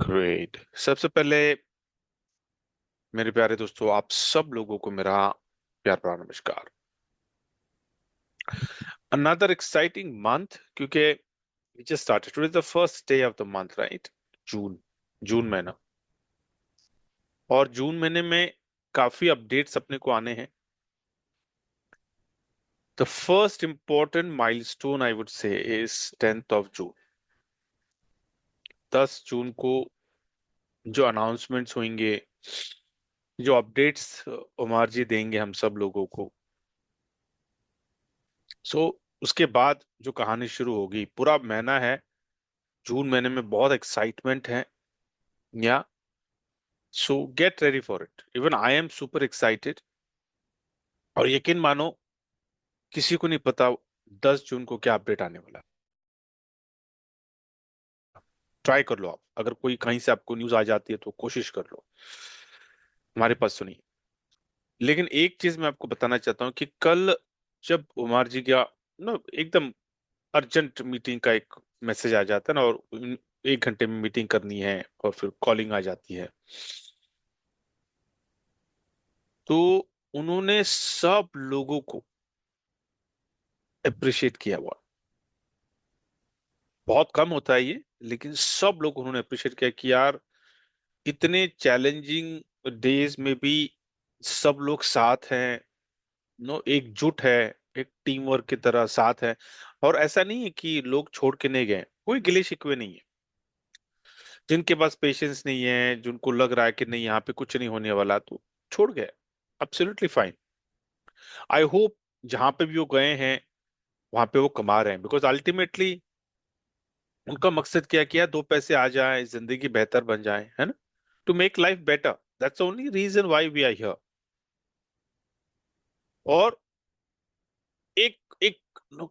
Great. सबसे पहले मेरे प्यारे दोस्तों, आप सब लोगों को मेरा प्यार भरा नमस्कार। अनदर एक्साइटिंग मंथ, क्योंकि we just started. Today is the first day of the month, right? जून जून महीना। और जून महीने में काफी अपडेट्स अपने को आने हैं। The first important milestone I would say is 10th of जून। 10 जून को जो अनाउंसमेंट्स होंगे, जो अपडेट्स उमार जी देंगे हम सब लोगों को, सो उसके बाद जो कहानी शुरू होगी। पूरा महीना है, जून महीने में बहुत एक्साइटमेंट है। या सो get ready for it. Even I am super excited. और यकीन मानो, किसी को नहीं पता 10 जून को क्या अपडेट आने वाला है। ट्राई कर लो आप, अगर कोई कहीं से आपको न्यूज आ जाती है तो कोशिश कर लो। हमारे पास तो नहीं। लेकिन एक चीज मैं आपको बताना चाहता हूँ कि कल जब उमार जी का ना एकदम अर्जेंट मीटिंग का एक मैसेज आ जाता है ना, और 1 घंटे में मीटिंग करनी है और फिर कॉलिंग आ जाती है, तो उन्होंने सब लोगों को अप्रिशिएट किया हुआ। बहुत कम होता है ये, लेकिन सब लोग उन्होंने अप्रिशिएट किया कि यार, इतने चैलेंजिंग डेज में भी सब लोग साथ हैं। नो, एकजुट है, एक टीम वर्क की तरह साथ है। और ऐसा नहीं है कि लोग छोड़ के नहीं गए, कोई गिले शिकवे नहीं है। जिनके पास पेशेंस नहीं है, जिनको लग रहा है कि नहीं यहाँ पे कुछ नहीं होने वाला, तो छोड़ गए। Absolutely fine. आई होप जहां पे भी वो गए हैं वहां पे वो कमा रहे हैं, बिकॉज अल्टीमेटली उनका मकसद क्या किया, 2 पैसे आ जाए, जिंदगी बेहतर बन जाए, है ना? To make life better. That's only reason why we are here. और एक एक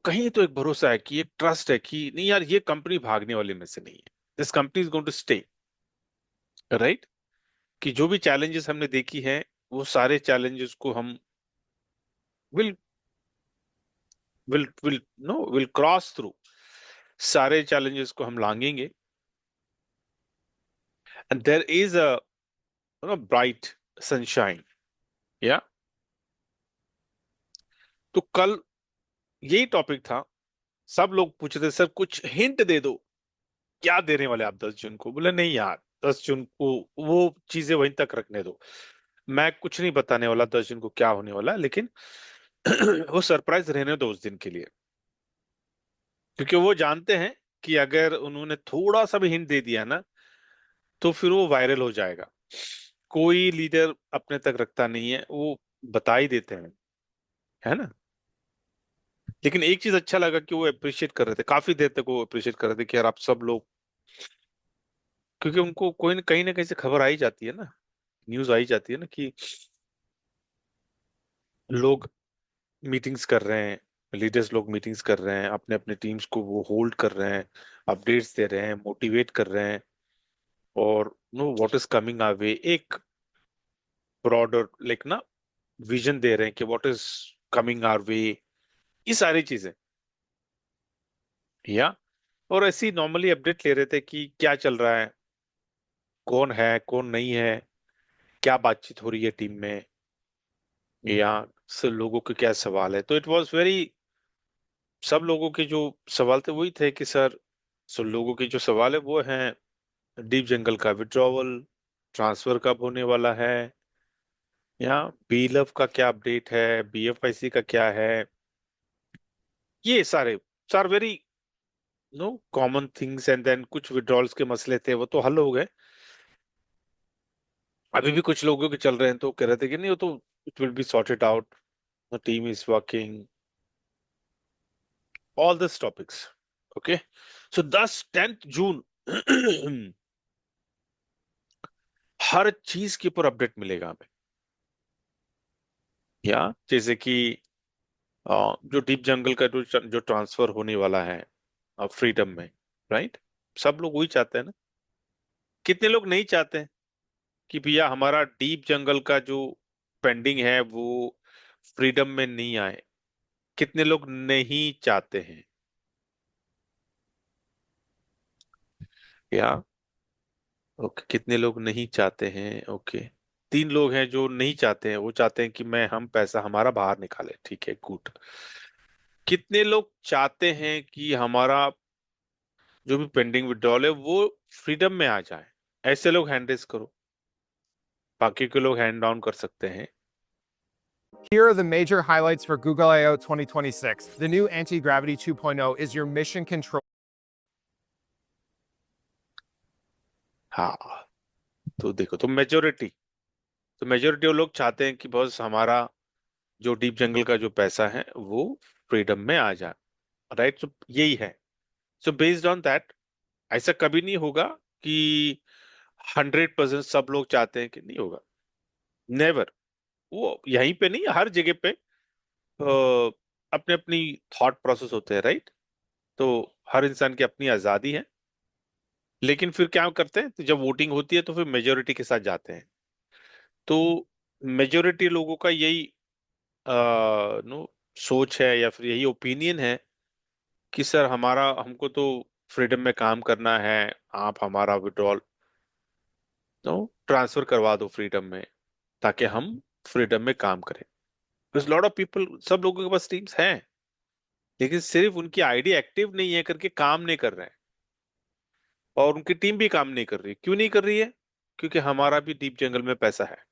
कहीं तो एक भरोसा है, कि एक ट्रस्ट है कि नहीं यार, ये कंपनी भागने वाले में से नहीं है। This company is going to stay, right? कि जो भी चैलेंजेस हमने देखी हैं, वो सारे चैलेंजेस को हम विल विल क्रॉस थ्रू। सारे चैलेंजेस को हम लांगेंगे। And there is a bright sunshine. या तो कल यही टॉपिक था। सब लोग पूछ रहे थे, सर कुछ हिंट दे दो, क्या देने वाले आप 10 जून को? बोले नहीं यार, 10 जून को वो चीजें वहीं तक रखने दो। मैं कुछ नहीं बताने वाला 10 जून को क्या होने वाला है, लेकिन वो सरप्राइज रहने दो उस दिन के लिए। क्योंकि वो जानते हैं कि अगर उन्होंने थोड़ा सा भी हिंट दे दिया ना, तो फिर वो वायरल हो जाएगा। कोई लीडर अपने तक रखता नहीं है, वो बता ही देते हैं, है ना? लेकिन एक चीज अच्छा लगा कि वो अप्रिशिएट कर रहे थे, काफी देर तक वो अप्रिशिएट कर रहे थे कि यार आप सब लोग, क्योंकि उनको कोई न कहीं से खबर आई जाती है ना, न्यूज आई जाती है ना, कि लोग मीटिंग्स कर रहे हैं, लीडर्स लोग मीटिंग्स कर रहे हैं, अपने अपने टीम्स को वो होल्ड कर रहे हैं, अपडेट्स दे रहे हैं, मोटिवेट कर रहे हैं। और know, what is coming our way, एक ब्रॉडर लाइक ना विजन दे रहे हैं कि what is coming our way. ये सारी चीजें। या और ऐसी नॉर्मली अपडेट ले रहे थे कि क्या चल रहा है, कौन है कौन नहीं है, क्या बातचीत हो रही है टीम में, या सब लोगों के क्या सवाल है। तो इट वाज वेरी, सब लोगों के जो सवाल थे वही थे कि सर, सब लोगों के जो सवाल है वो हैं, डीप जंगल का विड्रॉवल, ट्रांसफर कब होने वाला है, या बीलव का क्या अपडेट है, बीएफआईसी का क्या है। ये सारे सार very no common things. And then कुछ विड्रॉल्स के मसले थे, वो तो हल हो गए। अभी भी कुछ लोगों के चल रहे हैं, तो कह रहे थे कि नहीं, वो तो it will be sorted out, the team is working, all this topics. Okay. So 10 जून हर चीज के ऊपर अपडेट मिलेगा हमें। या जैसे कि जो डीप जंगल का जो ट्रांसफर होने वाला है फ्रीडम में, राइट? सब लोग वही चाहते हैं ना। कितने लोग नहीं चाहते हैं कि भैया हमारा डीप जंगल का जो पेंडिंग है वो फ्रीडम में नहीं आए? कितने लोग नहीं चाहते हैं? या ओके, कितने लोग नहीं चाहते हैं? ओके, 3 लोग हैं जो नहीं चाहते हैं, वो चाहते हैं कि मैं हम पैसा हमारा बाहर निकाले, ठीक है, गुड। कितने लोग चाहते हैं कि हमारा जो भी पेंडिंग विड्रॉल है वो फ्रीडम में आ जाए? ऐसे लोग हैंड रेस करो, बाकी के लोग हैंड डाउन कर सकते हैं। Here are the major highlights for Google I/O 2026. The new Anti-Gravity 2.0 is your mission control. हाँ, तो देखो, तो मेजोरिटी वो लोग चाहते हैं कि बस हमारा जो डीप जंगल का जो पैसा है वो फ्रीडम में आ जाए, राइट? तो यही है। सो बेस्ड ऑन दैट, ऐसा कभी नहीं होगा कि 100% सब लोग चाहते हैं, कि नहीं होगा, नेवर। वो यहीं पे नहीं, हर जगह पे अपने अपनी थॉट प्रोसेस होते हैं, राइट? तो हर इंसान की अपनी आजादी है, लेकिन फिर क्या करते हैं, तो जब वोटिंग होती है तो फिर मेजोरिटी के साथ जाते हैं। तो मेजोरिटी लोगों का यही नो सोच है या फिर यही ओपिनियन है कि सर हमारा हमको तो फ्रीडम में काम करना है, आप हमारा विड्रॉल तो ट्रांसफर करवा दो फ्रीडम में, ताकि हम फ्रीडम में काम करें। बिकॉज लॉट ऑफ पीपल, सब लोगों के पास टीम्स हैं, लेकिन सिर्फ उनकी आईडी एक्टिव नहीं है करके काम नहीं कर रहे हैं, और उनकी टीम भी काम नहीं कर रही। क्यों नहीं कर रही है? क्योंकि हमारा भी डीप जंगल में पैसा है,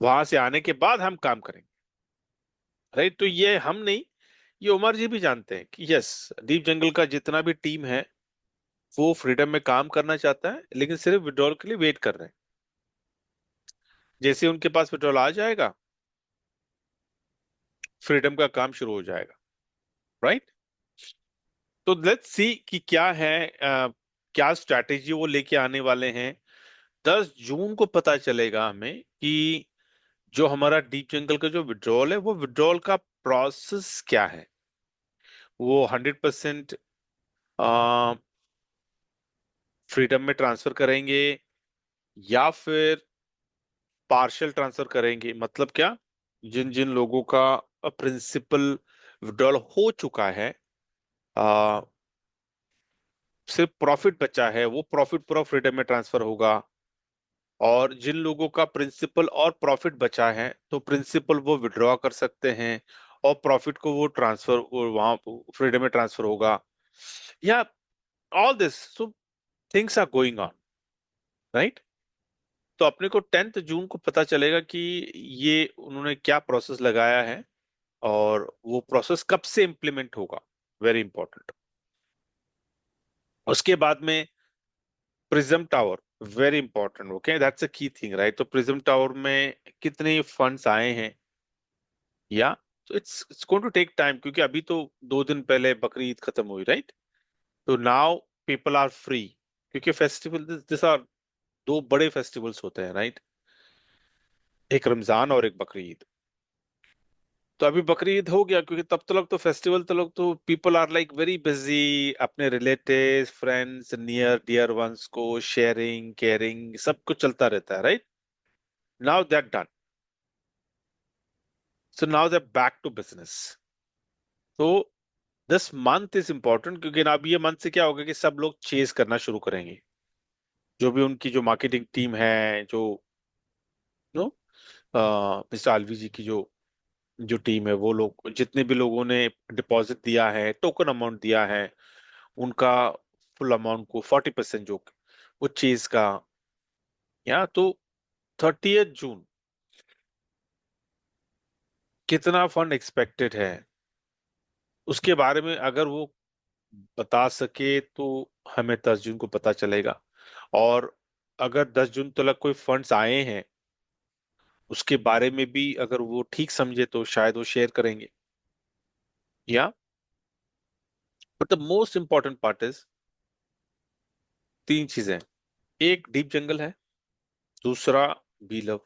वहां से आने के बाद हम काम करेंगे, राइट? तो ये हम नहीं, ये उमर जी भी जानते हैं कि यस, डीप जंगल का जितना भी टीम है वो फ्रीडम में काम करना चाहता है, लेकिन सिर्फ विड्रॉल के लिए वेट कर रहे हैं। जैसे उनके पास विड्रॉल आ जाएगा, फ्रीडम का काम शुरू हो जाएगा, राइट? तो लेट्स सी कि क्या है, क्या स्ट्रैटेजी वो लेके आने वाले हैं। 10 जून को पता चलेगा हमें कि जो हमारा डीप जंगल का जो विड्रॉल है, वो विड्रॉल का प्रोसेस क्या है। वो 100% फ्रीडम में ट्रांसफर करेंगे या फिर पार्शियल ट्रांसफर करेंगे? मतलब क्या, जिन जिन लोगों का प्रिंसिपल विड्रॉल हो चुका है, आ, सिर्फ प्रॉफिट बचा है, वो प्रॉफिट पूरा फ्रीडम में ट्रांसफर होगा। और जिन लोगों का प्रिंसिपल और प्रॉफिट बचा है, तो प्रिंसिपल वो विड्रॉ कर सकते हैं और प्रॉफिट को वो ट्रांसफर वहां फ्रीडम में ट्रांसफर होगा, या all this. So things are going on, right? तो अपने को 10 जून को पता चलेगा कि ये उन्होंने क्या प्रोसेस लगाया है, और वो प्रोसेस कब से इंप्लीमेंट होगा, वेरी इंपॉर्टेंट। उसके बाद में prism tower, very important, okay, that's a key thing, right? तो प्रिज्म टावर में कितने फंड्स आए हैं, या तो it's going to take time, क्योंकि अभी तो 2 दिन पहले बकरी ईद खत्म हुई, राइट? तो नाउ पीपल आर फ्री, क्योंकि फेस्टिवल, दिस आर 2 बड़े फेस्टिवल्स होते हैं, राइट? एक रमजान और एक बकरी ईद। तो अभी बकरी ईद हो गया, क्योंकि तब तक तो फेस्टिवल तक तो people are like very busy, अपने relatives, friends, near dear ones को शेयरिंग केयरिंग सब कुछ चलता रहता है, right? Now that done, so now they back to business. तो दिस मंथ इज इंपॉर्टेंट, क्योंकि ना अब ये मंथ से क्या होगा कि सब लोग चेज करना शुरू करेंगे, जो भी उनकी जो मार्केटिंग टीम है, जो नो मिस्टर आलवी जी की जो जो टीम है, वो लोग जितने भी लोगों ने डिपॉजिट दिया है, टोकन अमाउंट दिया है, उनका फुल अमाउंट को 40% जो वो चीज का, या तो 30 जून कितना फंड एक्सपेक्टेड है, उसके बारे में अगर वो बता सके तो हमें 10 जून को पता चलेगा। और अगर 10 जून तक कोई फंड्स आए हैं, उसके बारे में भी अगर वो ठीक समझे तो शायद वो शेयर करेंगे, या but the most important part is 3 चीजें। एक डीप जंगल है, दूसरा बीलव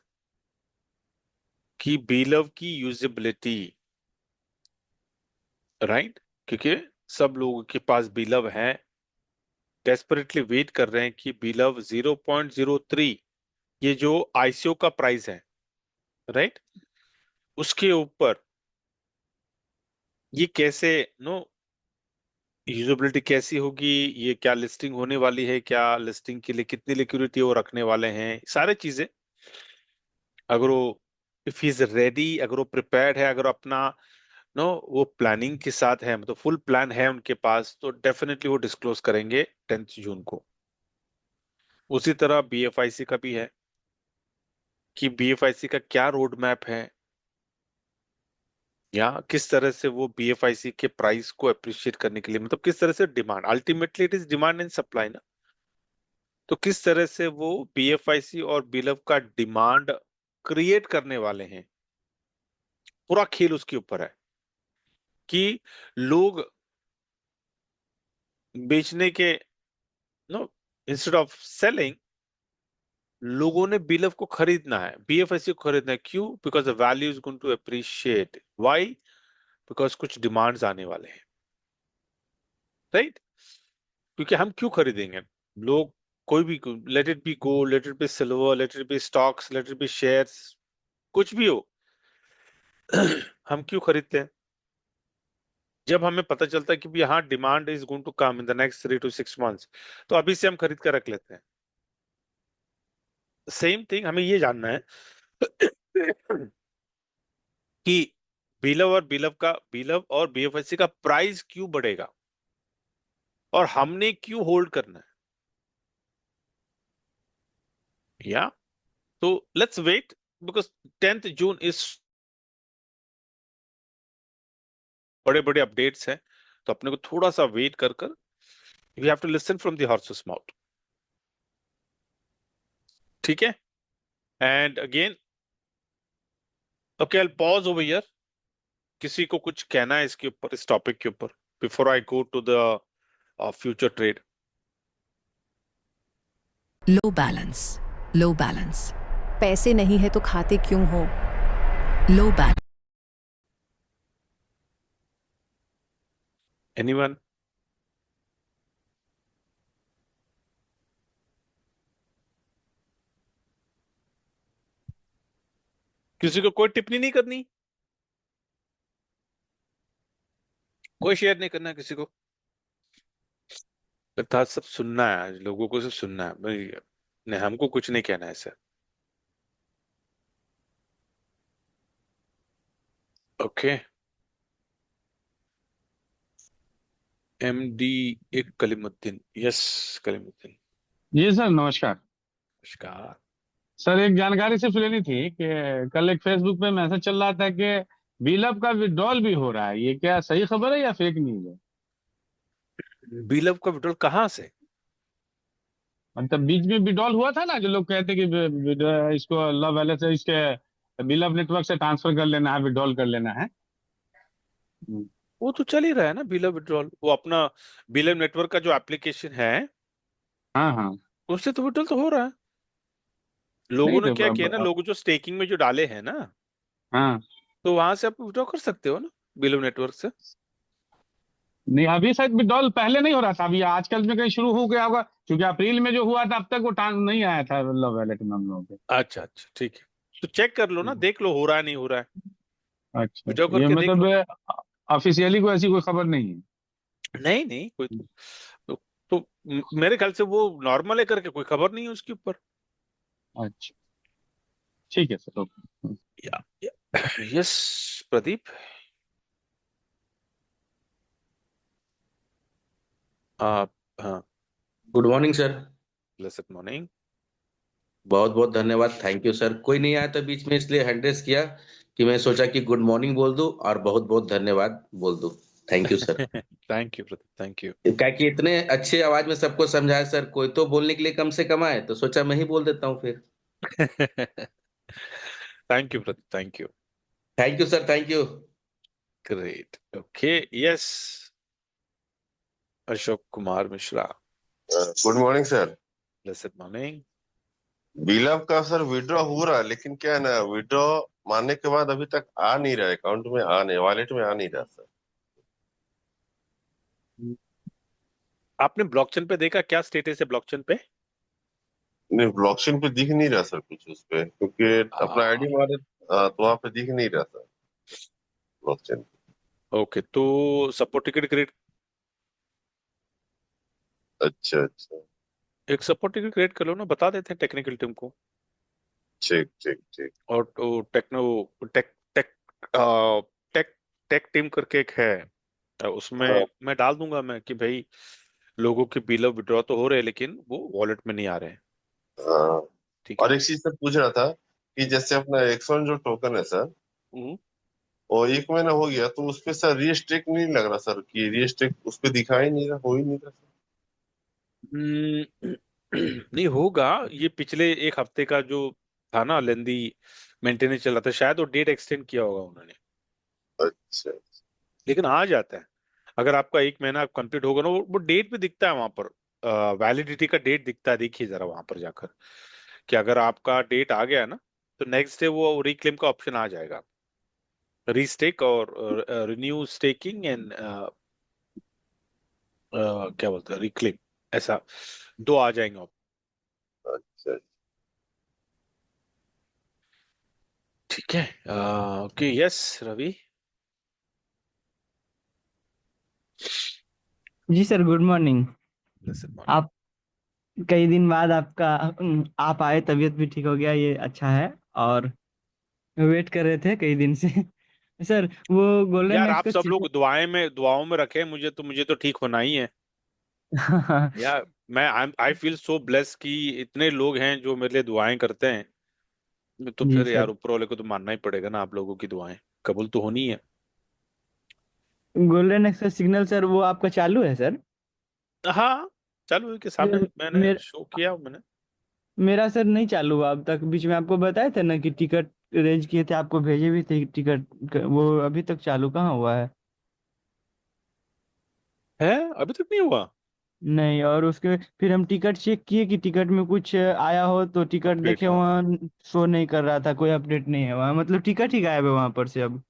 की यूजेबिलिटी, राइट? क्योंकि सब लोगों के पास बीलव है, डेस्परेटली वेट कर रहे हैं कि बीलव 0.03, ये जो आईसीओ का प्राइस है, राइट, उसके ऊपर ये कैसे नो यूजेबिलिटी कैसी होगी, ये क्या लिस्टिंग होने वाली है, क्या लिस्टिंग के लिए कितनी लिक्विडिटी वो रखने वाले हैं, सारे चीजें। अगर वो इफ ही इज रेडी, अगर वो प्रिपेयर्ड है, अगर अपना नो वो प्लानिंग के साथ है, मतलब फुल प्लान है उनके पास, तो डेफिनेटली वो डिस्क्लोज करेंगे 10 जून को। उसी तरह बीएफआईसी का भी है कि बीएफआईसी का क्या रोड मैप है, या किस तरह से वो बीएफआईसी के प्राइस को अप्रिशिएट करने के लिए, मतलब किस तरह से demand, ultimately it is demand and supply ना, तो किस तरह से वो बीएफआईसी और बिलव का डिमांड क्रिएट करने वाले हैं। पूरा खेल उसके ऊपर है कि लोग बेचने के नो इंस्टेड ऑफ सेलिंग, लोगों ने बिलव को खरीदना है, बीएफआईसी को खरीदना है। क्यों? Because the value is going to appreciate. Why? Because कुछ डिमांड्स आने वाले हैं, राइट? क्योंकि हम क्यों खरीदेंगे लोग, कोई भी, let it be gold, let it be silver, let it be stocks, let it be shares, कुछ भी हो, हम क्यों खरीदते हैं? जब हमें पता चलता है कि भी हाँ demand is going to come in the next 3 to 6 months, तो अभी से हम खरीद कर रख लेते हैं। सेम थिंग हमें ये जानना है कि बिलव और बीएफएससी का प्राइस क्यों बढ़ेगा और हमने क्यों होल्ड करना है, या तो let's wait, because 10th June is बड़े बड़े अपडेट्स हैं, तो अपने को थोड़ा सा वेट कर कर we have to listen from the horse's mouth. ठीक है, and again okay, I pause over here. किसी को कुछ कहना है इसके ऊपर, इस टॉपिक के ऊपर, before I go to the future trade? Low balance, low balance. पैसे नहीं है तो खाते क्यों हो? Low balance. एनीवन? किसी को कोई टिप्पणी नहीं करनी, कोई शेयर नहीं करना किसी को, था सब सुनना है, आज लोगों को सिर्फ सुनना है भाई, नहीं हमको कुछ नहीं कहना है सर। ओके, एमडी एक कलीमुद्दीन, यस कलीमुद्दीन, जी सर, नमस्कार। नमस्कार। सर, एक जानकारी सिर्फ लेनी थी कि कल एक फेसबुक पे मैसेज चल रहा था कि बिलअप का विड्रॉल भी हो रहा है। ये क्या सही खबर है या फेक न्यूज है? बिलव का विड्रॉल कहाँ से? मतलब बीच में विड्रॉल हुआ था ना, जो लोग कहते कि इसको लव वैलेट से, इसके बिलअप नेटवर्क से ट्रांसफर कर लेना है, विड्रॉल कर लेना है। वो तो चल ही रहा है ना बिलव विड्रॉल, वो अपना बिलव नेटवर्क का जो एप्लीकेशन है हाँ हाँ। उससे तो विड्रॉल तो हो रहा है। लोगों नहीं ने तो क्या किया ना, लोगों जो स्टेकिंग में जो डाले हैं ना, हाँ। तो वहां से आप विड्रॉ कर सकते हो ना बिलव नेटवर्क से। नहीं, अभी शायद विड्रॉल पहले नहीं हो रहा था, अभी आजकल में कहीं शुरू हो गया होगा, क्योंकि अप्रैल में जो हुआ था अब तक वो ट्रांस नहीं आया था लव वैलेट में हम लोगों के। अच्छा अच्छा, ठीक है, तो चेक कर लो ना, देख लो हो रहा है नहीं हो रहा है, अच्छा विड्रॉ अच्छा, ये करके देख लो। मतलब ऑफिशियली कोई ऐसी कोई खबर नहीं है? नहीं नहीं, कोई मेरे ख्याल से वो नॉर्मल है करके कोई खबर नहीं है उसके ऊपर। अच्छा, ठीक है सर, ओके। यस प्रदीप, आप, हाँ, good morning sir. Blessed morning. बहुत बहुत धन्यवाद, थैंक यू सर। कोई नहीं आया था बीच में, इसलिए हैंड रेस किया कि मैं सोचा कि गुड मॉर्निंग बोल दूं और बहुत बहुत धन्यवाद बोल दूं। Thank you sir. Thank you Pradeep, thank you. क्या कि इतने अच्छे आवाज में सबको समझाया सर, कोई तो बोलने के लिए कम से कम आए, तो सोचा मैं ही बोल देता हूँ फिर। Thank you Pradeep, thank you. Thank you sir, thank you. Great, okay, yes, Ashok Kumar Mishra, good morning sir. Blessed morning. बिलव का सर विड्रॉ हो रहा है, लेकिन क्या है ना, विड्रॉ मारने के बाद अभी तक आ नहीं रहा है, अकाउंट में आ नहीं, वॉलेट में आ नहीं रहा सर। आपने ब्लॉकचेन पे देखा क्या स्टेटस है ब्लॉकचेन पे? नहीं, ब्लॉकचेन पे दिख नहीं रहा सर कुछ उस पे, क्योंकि अपना आ, आईडी मारे तो वहां पे दिख नहीं रहा सर ब्लॉकचेन। ओके, तो सपोर्ट टिकट क्रिएट अच्छा अच्छा। एक सपोर्ट टिकट क्रिएट कर लो ना, बता देते हैं टेक्निकल टीम को। ठीक ठीक ठीक। और तो techno tech tech tech tech team करके एक है, तो हाँ उसमें मैं डाल दूंगा मैं कि भाई लोगों के बिल ऑफ विड्रॉ तो हो रहे हैं लेकिन वो वॉलेट में नहीं आ रहे हैं। हाँ। ठीक है। और एक चीज सर पूछ रहा था कि जैसे अपना एक्सॉन जो टोकन है सर, हम्म। वो 1 महीना हो गया तो उसपे सर रीस्टेक नहीं लग रहा सर, कि रीस्टेक उस पे दिखा ही नहीं रहा, हो ही नहीं रहा हम्म, नहीं होगा। ये पिछले एक हफ्ते का जो था ना लेंदी मेंटेनेंस चल रहा था, शायद वो डेट एक्सटेंड किया होगा उन्होंने, सर। अच्छा। लेकिन आ जाता है। अगर आपका एक महीना कंप्लीट होगा ना, वो डेट पे दिखता है वहां पर, वैलिडिटी का डेट दिखता है, देखिए जरा वहां पर जाकर कि अगर आपका डेट आ गया ना तो नेक्स्ट डे वो रिक्लेम का ऑप्शन आ जाएगा। रीस्टेक और रिन्यू स्टेकिंग एंड क्या बोलते हैं रिक्लेम, ऐसा दो आ जाएंगे। अच्छा। ठीक है। Okay yes Ravi. जी sir, good morning. Listen morning. आप कई दिन बाद आपका आप आए, तबीयत भी ठीक हो गया, ये अच्छा है। और वेट कर रहे थे कई दिन से। सर, वो गोल्डन यार एक्स आप का सब लोग दुआओं में रखें मुझे, तो मुझे तो ठीक होना ही है। यार मैं आई फील सो ब्लेस कि इतने लोग हैं जो मेरे लिए दुआएं करते हैं। तो जी फिर यार सर, ऊपर वाले को तो मानना ही पड़ेगा ना, आप लोगों की दुआएं कबूल तो होनी है। गोल्डन एक्स का सिग्नल सर वो आपका चालू है सर? हाँ, चलो के सामने सर, मैंने मेर, शो किया मैंने। मेरा सर नहीं चालू हुआ अब तक। बीच में आपको बताया था ना कि टिकट अरेंज किए थे, आपको भेजे भी थे टिकट, वो अभी तक चालू कहाँ हुआ है? है अभी तक नहीं हुआ। नहीं, और उसके फिर हम टिकट चेक किए कि टिकट में कुछ आया हो, तो टिकट अपडेट देखे हाँ। वहाँ शो नहीं कर रहा था, कोई अपडेट नहीं है वहाँ, मतलब टिकट ही गायब है वहां पर से अब।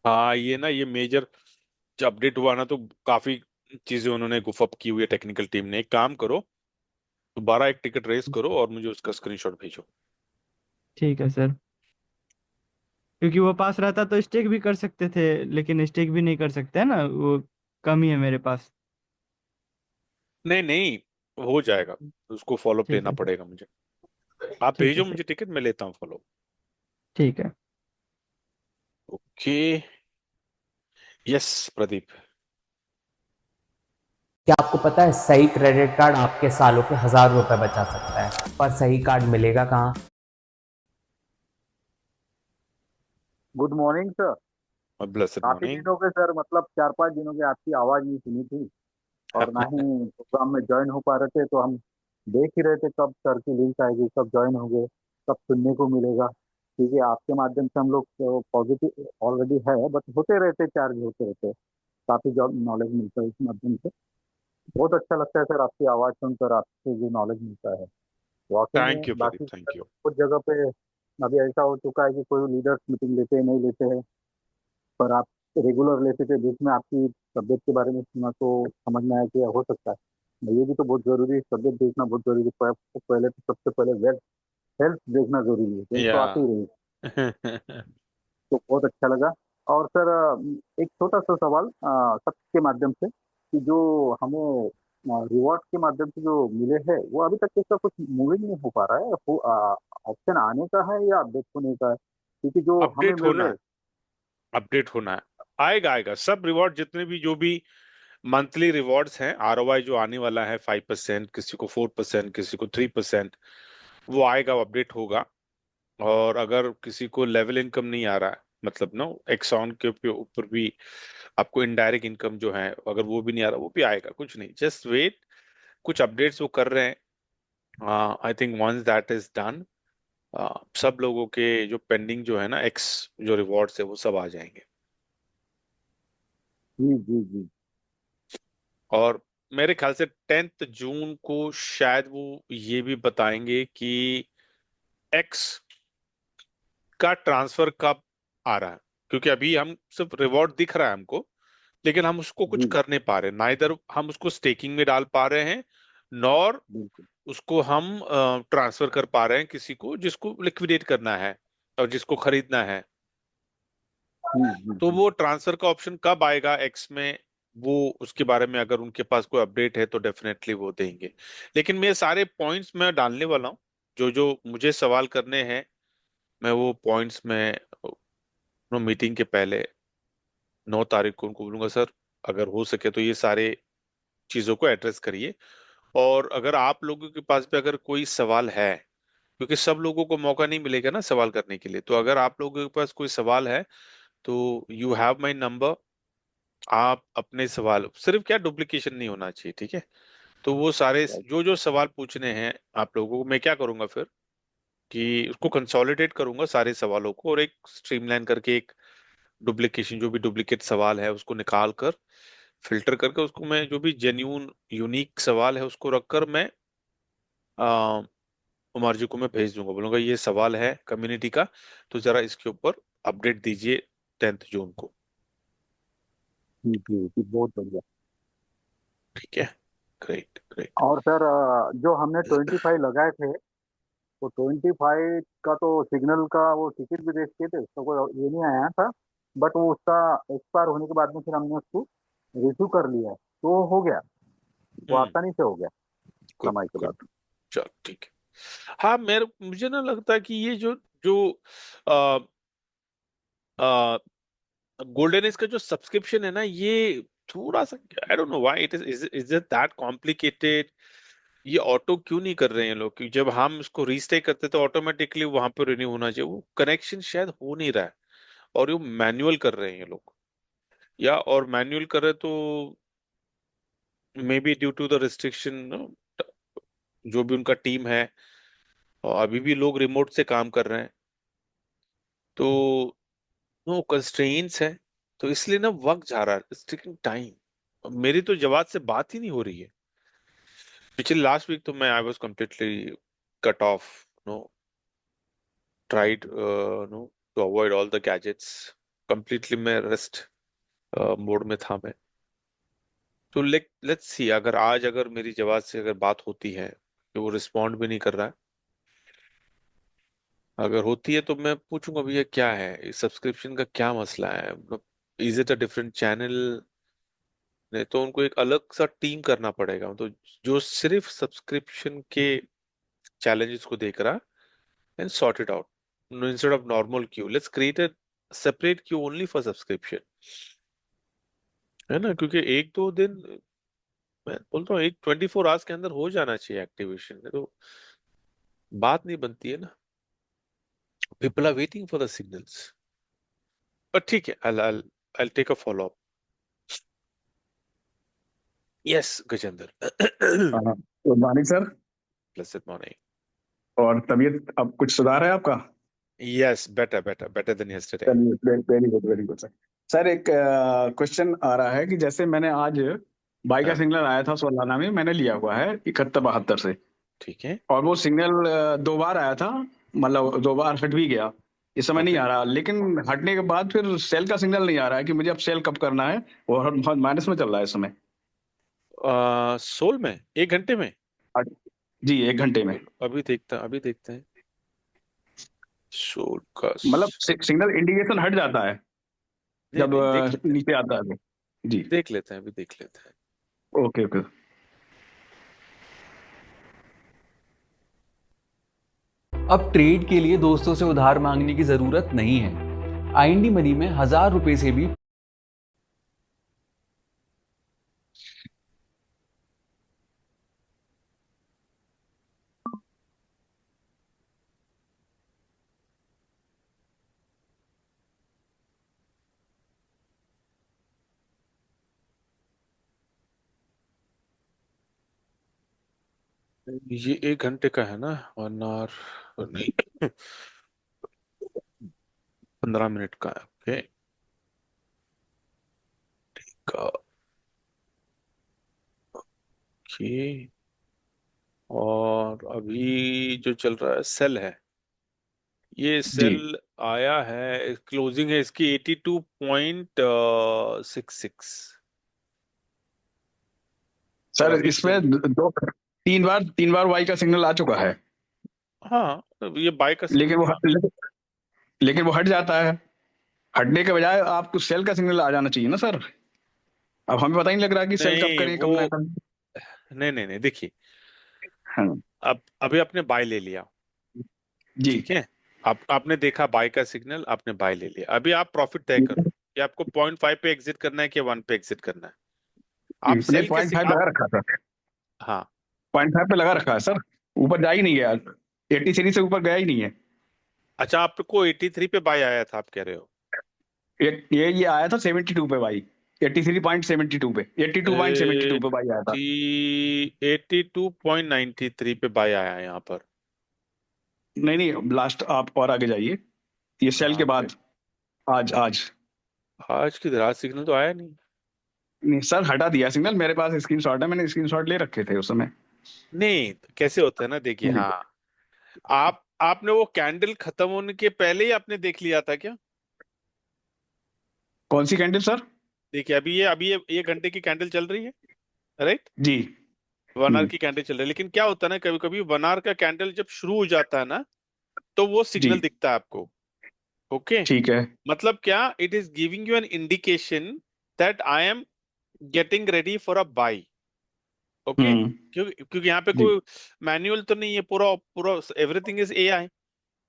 हाँ ये ना ये मेजर जब अपडेट हुआ ना तो काफी चीजें उन्होंने गुफअप की हुई है टेक्निकल टीम ने। एक काम करो, दोबारा एक टिकट रेस करो और मुझे उसका स्क्रीनशॉट भेजो। ठीक है सर, क्योंकि वो पास रहता तो स्टेक भी कर सकते थे, लेकिन स्टेक भी नहीं कर सकते है ना, वो कम ही है मेरे पास। नहीं नहीं, हो जाएगा। उसको फॉलोअप ठीक लेना है सर। पड़ेगा मुझे। आप ठीक है भेजो सर। मुझे टिकट, मैं लेता हूँ फॉलो। ठीक है। ओके। यस प्रदीप। क्या आपको पता है सही क्रेडिट कार्ड आपके सालों के 1,000 रुपए बचा सकता है, पर सही कार्ड मिलेगा कहाँ? Good morning sir. ब्लेसड काफी मॉर्निंग। दिन हो गए सर, मतलब 4-5 दिनों के आपकी आवाज नहीं सुनी थी, और ना ही प्रोग्राम में ज्वाइन हो पा रहे थे, तो हम देख ही रहे थे कब सर की लिंक आएगी, कब ज्वाइन होंगे, कब सुनने को मिलेगा। क्योंकि आपके माध्यम से हम लोग पॉजिटिव ऑलरेडी है, बट होते रहते, चार्ज होते रहते, काफी जॉब नॉलेज मिलता है इस माध्यम से। बहुत अच्छा लगता है सर आपकी आवाज सुनकर, आपसे जो नॉलेज मिलता है वाकई थैंक में। यू प्रदीप, बाकी थैंक यू। कुछ जगह पे अभी ऐसा हो चुका है कि कोई लीडर्स मीटिंग लेते हैं, नहीं लेते हैं, पर आप रेगुलर लेते थे, बीच में आपकी तबीयत के बारे में सुना तो समझ में आया कि हो सकता है ये भी तो बहुत जरूरी है, तबीयत देखना बहुत जरूरी है। पहले तो सबसे पहले वेल्थ हेल्थ देखना जरूरी है, हेल्थ तो या आती ही रही। तो बहुत अच्छा लगा। और सर एक छोटा सा सवाल सबके माध्यम से, कि जो हमें रिवॉर्ड के माध्यम से जो मिले हैं, वो अभी तक इसका कुछ मूविंग नहीं हो पा रहा है, ऑप्शन आने का है या अपडेट होने का है? क्योंकि जो हमें अपडेट मिल होना रहे है, अपडेट होना है। आएगा आएगा सब रिवॉर्ड, जितने भी जो भी मंथली रिवॉर्ड्स हैं, आरओआई जो आने वाला है 5%, किसी को 4%, किसी को 3%, वो आएगा, वो अपडेट होगा। और अगर किसी को लेवल इनकम नहीं आ रहा है, मतलब ना एक्सॉन के ऊपर भी आपको इनडायरेक्ट इनकम जो है, अगर वो भी नहीं आ रहा, वो भी आएगा, कुछ नहीं, जस्ट वेट। कुछ अपडेट्स वो कर रहे हैं। I think once that is done, सब लोगों के जो पेंडिंग जो है ना एक्स जो रिवॉर्ड्स है वो सब आ जाएंगे। जी जी जी। और मेरे ख्याल से 10 जून को शायद वो ये भी बताएंगे कि एक्स का ट्रांसफर कब आ रहा है। क्योंकि अभी हम सिर्फ रिवॉर्ड दिख रहा है हमको, लेकिन हम उसको कुछ जी कर नहीं पा रहे, ना इधर हम उसको स्टेकिंग में डाल पा रहे हैं, नॉर बिल्कुल। उसको हम ट्रांसफर कर पा रहे हैं किसी को जिसको लिक्विडेट करना है और जिसको खरीदना है। तो जी। वो ट्रांसफर का ऑप्शन कब आएगा एक्स में, वो उसके बारे में अगर उनके पास कोई अपडेट है तो डेफिनेटली वो देंगे। लेकिन मैं सारे पॉइंट्स मैं डालने वाला हूँ, जो जो मुझे सवाल करने हैं मैं वो पॉइंट्स में मीटिंग के पहले 9 तारीख को उनको बोलूंगा, सर अगर हो सके तो ये सारे चीजों को एड्रेस करिए। और अगर आप लोगों के पास भी अगर कोई सवाल है, क्योंकि सब लोगों को मौका नहीं मिलेगा ना सवाल करने के लिए, तो अगर आप लोगों के पास कोई सवाल है तो यू हैव माई नंबर। आप अपने सवाल, सिर्फ क्या डुप्लीकेशन नहीं होना चाहिए, ठीक है? तो वो सारे जो जो सवाल पूछने हैं आप लोगों को, मैं क्या करूंगा फिर कि उसको कंसोलिडेट करूंगा सारे सवालों को, और एक स्ट्रीमलाइन करके एक डुप्लीकेशन, जो भी डुप्लीकेट सवाल है उसको निकाल कर फिल्टर करके उसको मैं, जो भी जेन्यून यूनिक सवाल है उसको रखकर मैं उमर जी को मैं भेज दूंगा, बोलूंगा ये सवाल है कम्युनिटी का, तो जरा इसके ऊपर अपडेट दीजिए 10 जून को। जी जी जी, बहुत बढ़िया। ठीक है, ग्रेट ग्रेट। और सर जो हमने 25 लगाए थे, तो 25 का तो सिग्नल का वो टिकट भी देख के थे, उसका कोई ये नहीं आया था। बट वो उसका एक्सपायर होने के बाद में फिर हमने उसको रिव्यू कर लिया है, तो वो हो गया, वो आसानी से हो गया गुड समय के गुड, बाद। चल ठीक है। हाँ, मुझे ना लगता है कि ये जो जो आ, आ, गोल्डन एज का जो सब्सक्रिप्शन है ना, ये थोड़ा सा, I don't know why is it that complicated. ये ऑटो क्यों नहीं कर रहे हैं लोग? क्योंकि जब हम इसको रीस्टे करते तो ऑटोमेटिकली वहां पर रिन्यू होना चाहिए, वो कनेक्शन शायद हो नहीं रहा है, और ये मैनुअल कर रहे हैं लोग, या और मैनुअल कर रहे तो maybe due to the restriction, जो भी उनका टीम है, और अभी भी लोग रिमोट से काम कर रहे हैं, तो नो कंस्ट्रेंट्स है, तो इसलिए ना वक्त जा रहा है, इट्स टेकिंग टाइम। मेरी तो जवाब से बात ही नहीं हो रही है। पिछले लास्ट वीक तो मैं I was completely cut off, no tried no to avoid all the gadgets, completely मैं रेस्ट मोड में था मैं। तो लेट्स सी, अगर आज अगर मेरी जवाब से अगर बात होती है, कि वो रिस्पॉन्ड भी नहीं कर रहा है, अगर होती है तो मैं पूछूंगा भैया क्या है इस सब्सक्रिप्शन का, क्या मसला है, is it a different channel? नहीं तो उनको एक अलग सा टीम करना पड़ेगा, तो जो सिर्फ सब्सक्रिप्शन के चैलेंजेस को देख रहा, and sort it out instead of normal Q, let's create a separate Q only for subscription, है ना? क्योंकि 1-2 दिन, मैं बोलता हूँ एक 24 आवर्स के अंदर हो जाना चाहिए एक्टिवेशन, तो बात नहीं बनती है ना, people are waiting for the signals. पर ठीक है, I'll take a follow up. Yes, Gajendra. Good morning sir. Blessed morning. और तबीयत अब कुछ सुधार है आपका? Yes, better than yesterday. चलिए, वेरी गुड सर। सर एक क्वेश्चन आ रहा है कि जैसे मैंने आज बाई का हाँ, सिग्नल आया था सोलाना में, मैंने लिया हुआ है 71-72 से, ठीक है, और वो सिग्नल 2 बार आया था, मतलब 2 बार हट भी गया, इस समय नहीं ओके। आ रहा। लेकिन हटने के बाद फिर सेल का सिग्नल नहीं आ रहा है कि मुझे अब सेल कब करना है, वो बहुत माइनस में चल रहा है इस समय। सोल में 1 घंटे में? जी, 1 घंटे में। अभी देखते हैं सोल का मतलब सिग्नल इंडिकेशन हट जाता है नहीं जब नहीं, देख लेते हैं, नीचे आता है तो। जी, अभी देख लेते हैं। Okay okay. अब ट्रेड के लिए दोस्तों से उधार मांगने की जरूरत नहीं है। आईएनडी मनी में 1000 रुपए से भी ये 1 घंटे का है ना, 1 आवर नहीं, 15 मिनट का है, ओके। का ओके, और अभी जो चल रहा है सेल है, ये जी सेल आया है, क्लोजिंग है इसकी 82.66। और सर, अभी इसमें सेल, 3 बार वाई का सिग्नल आ चुका है, हाँ, ये बाय का लेकिन सिग्नल वो था। लेकिन वो हट जाता है। हटने के बजाय आपको सेल का सिग्नल आ जाना चाहिए ना सर। अब हमें पता ही नहीं लग रहा कि सेल कब नहीं करें कब वो ना करें। नहीं देखिए, हाँ अब अभी आपने बाय ले लिया, जी। ठीक है, आपने देखा बाय का सिग्नल, आपने बाय ले लिया, अभी आप प्रॉफिट तय करो कि आपको 0.5 पे एग्जिट करना है कि 1 पे एग्जिट करना है। आप नहीं, सेल के 0.5 लगा रखा था, हाँ 0.5 पे लगा रखा है सर, ऊपर जा ही नहीं गया, 83 से ऊपर गया ही नहीं है। अच्छा, आपको 83 पे बाय आया था, आप कह रहे हो? ये आया था 72 पे भाई, 83.72 पे, 82.72 पे भाई आया था। 82.93 पे बाय आया है यहाँ पर। नहीं नहीं, लास्ट आप और आगे जाइए, ये सेल के यहाँ पे बाद, आज आज आज की रात सिग्नल तो आया नहीं। नहीं सर, हटा दिया सिग्नल, मेरे पास स्क्रीनशॉट है, मैंने स्क्रीनशॉट ले रखे थे उस समय। नहीं तो कैसे होता है ना, देखिए, जी। हाँ, आपने वो कैंडल खत्म होने के पहले ही आपने देख लिया था क्या? कौन सी कैंडल सर? देखिए, अभी ये 1 घंटे की कैंडल चल रही है, राइट? जी। 1 आवर की कैंडल चल रही है, लेकिन क्या होता है ना, कभी कभी 1 आवर का कैंडल जब शुरू हो जाता है ना, तो वो जी सिग्नल दिखता है आपको। ओके, ठीक है। मतलब क्या, it is giving you an indication that I am getting ready for a bye. Okay, hmm. क्योंकि यहाँ पे जी कोई मैनुअल तो नहीं है, पूरा पूरा एवरीथिंग इज एआई।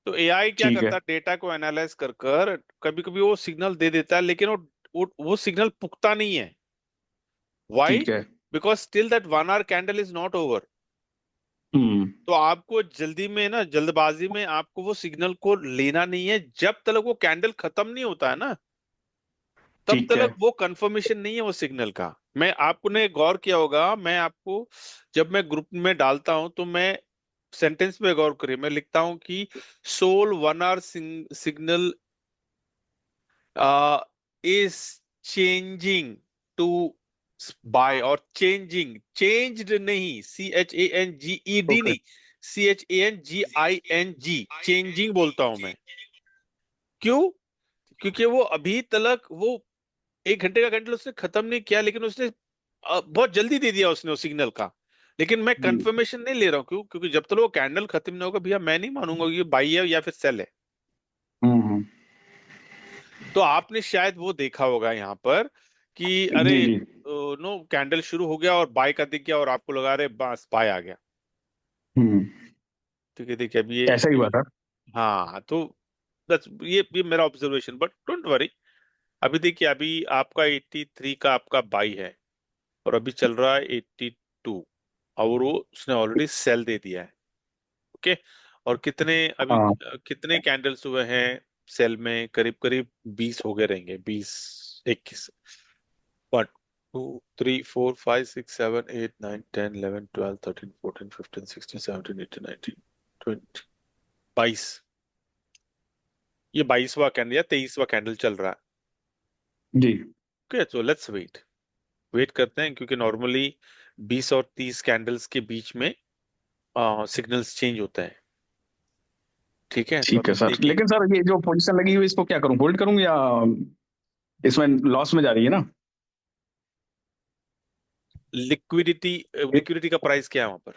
तो एआई क्या ठीक है। करता है, डेटा को एनालाइज कर कर कभी कभी वो सिग्नल दे देता है, लेकिन वो सिग्नल पुख्ता नहीं है। व्हाई? ठीक है। Because still that 1 hour candle is not over. Hmm. तो आपको जल्दी में ना, जल्दबाजी में आपको वो सिग्नल को लेना नहीं है, जब तक वो कैंडल खत्म नहीं होता है ना, तब ठीक है। तक वो कंफर्मेशन नहीं है वो सिग्नल का। मैं आपने गौर किया होगा, मैं आपको जब मैं ग्रुप में डालता हूं तो मैं सेंटेंस पे गौर करिए, मैं लिखता हूं कि सोल 1 hour signal is changing to buy, और चेंज्ड नहीं, CHANGED ओके। नहीं, CHANGING, चेंजिंग बोलता हूं मैं। क्यों? क्योंकि वो अभी तक वो 1 घंटे का कैंडल उसने खत्म नहीं किया, लेकिन उसने बहुत जल्दी दे दिया उसने उस सिग्नल का। लेकिन मैं जी। कंफर्मेशन नहीं ले रहा हूँ, क्यों? क्योंकि जब तक वो कैंडल खत्म नहीं होगा भैया, मैं नहीं मानूंगा कि ये बाई है या फिर सेल है। हम्म। तो आपने शायद वो देखा होगा यहाँ पर कि अरे जी जी। नो, कैंडल शुरू हो गया और बाय का दिख गया और आपको लगा रहे बस बाय आ गया। हम्म। ठीक है, देखिए अभी ऐसा ही हुआ था। हाँ, तो बस ये मेरा ऑब्जर्वेशन, बट डोंट वरी। अभी देखिए, अभी आपका 83 का आपका बाई है, और अभी चल रहा है 82, और वो उसने ऑलरेडी सेल दे दिया है। ओके, और कितने अभी हाँ कितने कैंडल्स हुए हैं सेल में? करीब करीब 20 हो गए रहेंगे, 20, 21, 1 2 3 4 5 6 7 8 9 10 11 12 13 14 15 16 17 18 19 20, ये 22वां कैंडल या 23वां कैंडल चल रहा है। जी। ओके, तो लेट्स वेट करते हैं, क्योंकि नॉर्मली 20 और 30 कैंडल्स के बीच में सिग्नल्स चेंज होते हैं। ठीक है, तो ठीक है अभी सर, देखिए, लेकिन सर ये जो पोजीशन लगी हुई है, इसको क्या करूं, होल्ड करूं या इसमें लॉस में जा रही है ना? लिक्विडिटी लिक्विडिटी का प्राइस क्या है वहां पर?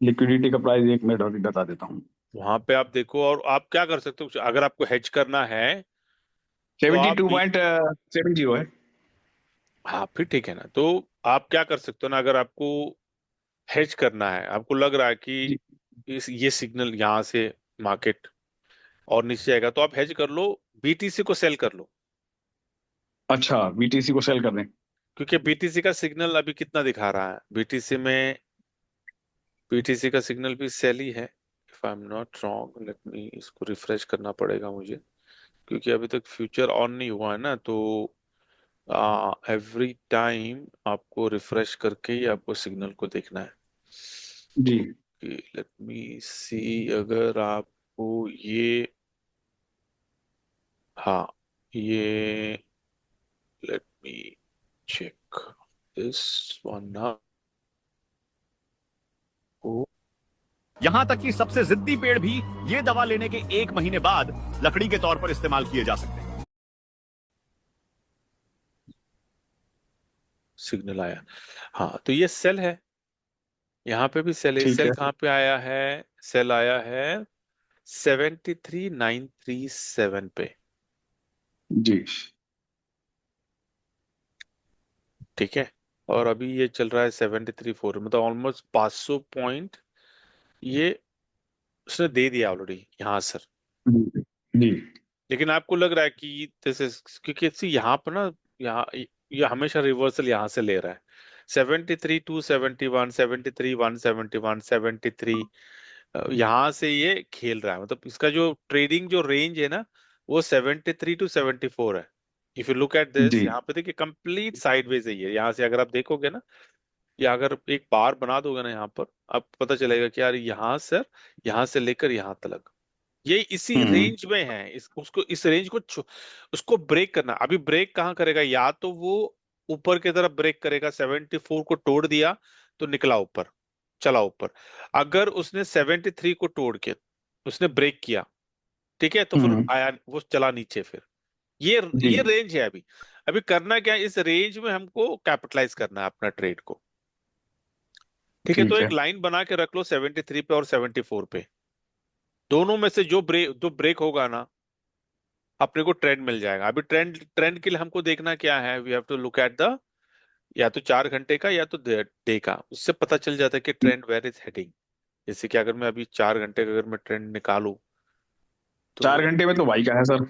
लिक्विडिटी का प्राइस 1 मिनट अभी बता देता हूँ। वहां पे आप देखो, और आप क्या कर सकते हो, अगर आपको हेज करना है तो सेवेंटी आप टू पॉइंट सेवन जीरो है। हाँ, फिर ठीक है ना, तो आप क्या कर सकते हो ना, अगर आपको हेज करना है, आपको लग रहा है कि जी। ये सिग्नल यहाँ से मार्केट और नीचे आएगा, तो आप हेज कर लो, बीटीसी को सेल कर लो। अच्छा, बीटीसी को सेल कर दें। क्योंकि बीटीसी का सिग्नल अभी कितना दिखा रहा है, बीटीसी का सिग्नल भी सेल ही है, if I am not wrong. Let me, इसको रिफ्रेश करना पड़ेगा मुझे, क्योंकि अभी तक फ्यूचर ऑन नहीं हुआ है ना, तो एवरी टाइम आपको रिफ्रेश करके ही आपको सिग्नल को देखना है। जी। लेट मी सी, अगर आपको ये, हाँ, ये, let me check this one now. यहां तक कि सबसे जिद्दी पेड़ भी ये दवा लेने के 1 महीने बाद लकड़ी के तौर पर इस्तेमाल किए जा सकते हैं। सिग्नल आया, हाँ, तो ये सेल है, यहाँ पे भी सेल है। ठीक सेल है। कहाँ पे आया है? सेल आया है 73937 पे। जी। ठीक है, और अभी ये चल रहा है 73.4, मतलब ऑलमोस्ट 500 पॉइंट ये उसने दे दिया ऑलरेडी यहाँ सर। जी जी। लेकिन आपको लग रहा है कि जैसे, क्योंकि यहाँ पर ना, यहाँ ये हमेशा रिवर्सल यहाँ से ले रहा है, 73 टू 71, 73 171, 73, यहाँ से ये खेल रहा है। मतलब इसका जो ट्रेडिंग जो रेंज है ना, वो 73 टू 74 है। इफ यू लुक एट जी दिस, यहाँ पे देखिए कंप्लीट साइडवेज है ये। यहाँ से अगर आप देखोगे ना, या अगर एक बार बना दोगे ना यहाँ पर, आपको पता चलेगा कि यार यहाँ सर, यहाँ से लेकर यहाँ तक ये इसी हम्म रेंज में है। उसको इस रेंज को उसको ब्रेक करना। अभी ब्रेक कहाँ करेगा? या तो वो ऊपर की तरफ ब्रेक करेगा, 74 को तोड़ दिया तो निकला ऊपर, चला ऊपर। अगर उसने 73 को तोड़ के उसने ब्रेक किया, ठीक है, तो फिर हम्म। आया, वो चला नीचे फिर। ये जी ये रेंज है अभी। अभी करना क्या है, इस रेंज में हमको कैपिटलाइज करना है अपना ट्रेड को। ठीक है, तो ठीक है। एक लाइन बना के रख लो 73 पे और 74 पे। दोनों में से जो ब्रेक होगा ना, अपने को ट्रेंड मिल जाएगा। अभी ट्रेंड ट्रेंड के लिए हमको देखना क्या है, we have to look at the, या तो 4 घंटे का या तो डे का। उससे पता चल जाता है कि ट्रेंड वेयर इज हेडिंग। जैसे कि अगर मैं अभी 4 घंटे का अगर मैं ट्रेंड निकालूं चार तो, घंटे में तो भाई का है सर।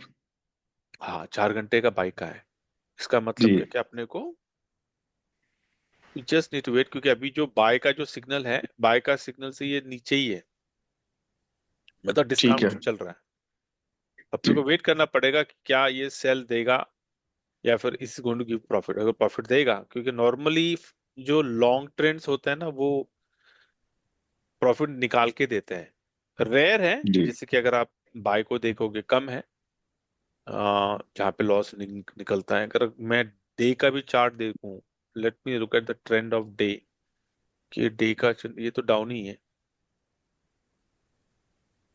हाँ 4 घंटे का बाई का है। इसका मतलब जी क्या कि अपने को जस्ट नीड टू वेट, क्योंकि अभी जो बाय का जो सिग्नल है, बाय का सिग्नल से ये नीचे ही है, मतलब ठीक है। डिस्काउंट चल रहा है। अपने जी को वेट करना पड़ेगा कि क्या ये सेल देगा या फिर इस गोइंग टू गिव प्रॉफिट। अगर प्रॉफिट देगा, क्योंकि नॉर्मली जो लॉन्ग ट्रेंड्स होते हैं ना, वो प्रॉफिट निकाल के देते हैं। रेयर है, जी जैसे कि अगर आप बाय को देखोगे कम है जहाँ पे लॉस निकलता है। अगर मैं डे का भी चार्ट देखूं, let me look at the trend of day, कि डे का ये तो डाउन ही है,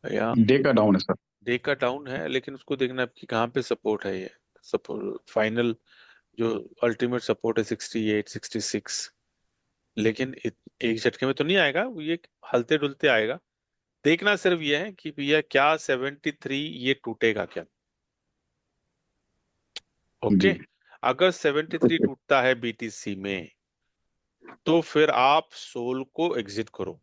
या डे का डाउन है सर। डे का डाउन है, लेकिन उसको देखना है कि कहाँ पे सपोर्ट है। ये सपोर्ट फाइनल जो अल्टीमेट सपोर्ट है 68 66, लेकिन एक झटके में तो नहीं आएगा वो, ये हलते डुलते आएगा। देखना सिर्फ ये है कि भैया क्या 73 ये टूटेगा क्या। जी ओके, अगर 73 ओके। टूटता है बीटीसी में, तो फिर आप सोल को एग्जिट करो,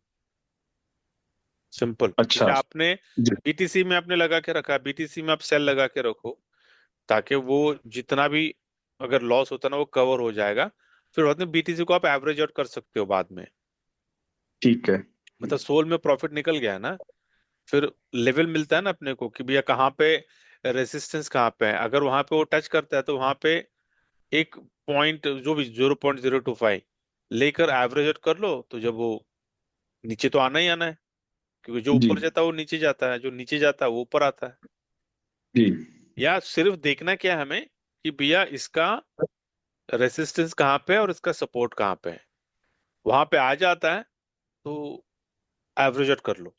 सिंपल। अच्छा। क्योंकि आपने जी बीटीसी में आपने लगा के रखा है, बीटीसी में आप सेल लगा के रखो, ताकि वो जितना भी अगर लॉस होता है ना, वो कवर हो जाएगा। फिर बाद में बीटीसी को आप एवरेज आउट कर सकते हो बाद में। ठीक है। मतलब सोल में प्रॉफिट निकल गया ना, फिर लेवल मिलता है ना अपने को कि भैया कहाँ पे रेसिस्टेंस कहाँ पे है। अगर वहां पे वो टच करता है तो वहां पे एक पॉइंट जो भी 0.025 लेकर एवरेज आउट कर लो, तो जब वो नीचे तो आना ही आना है, क्योंकि जो जी ऊपर जाता है वो नीचे जाता है, जो नीचे जाता है वो ऊपर आता है। जी या सिर्फ देखना क्या है हमें कि भैया इसका रेसिस्टेंस कहाँ पे है और इसका सपोर्ट कहाँ पे है। वहां पे आ जाता है तो एवरेज आउट कर लो।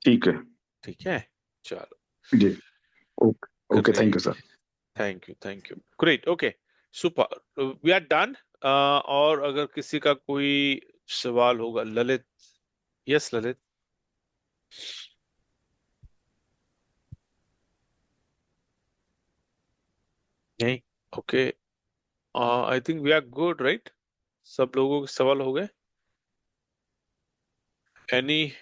ठीक है। ठीक है, चलो, जी okay okay thank you great, sir. Thank you, great, okay, super, we are done. और अगर किसी का कोई सवाल होगा, ललित, यस ललित। नहीं, okay, I think we are good right. सब लोगों के सवाल हो गए? एनी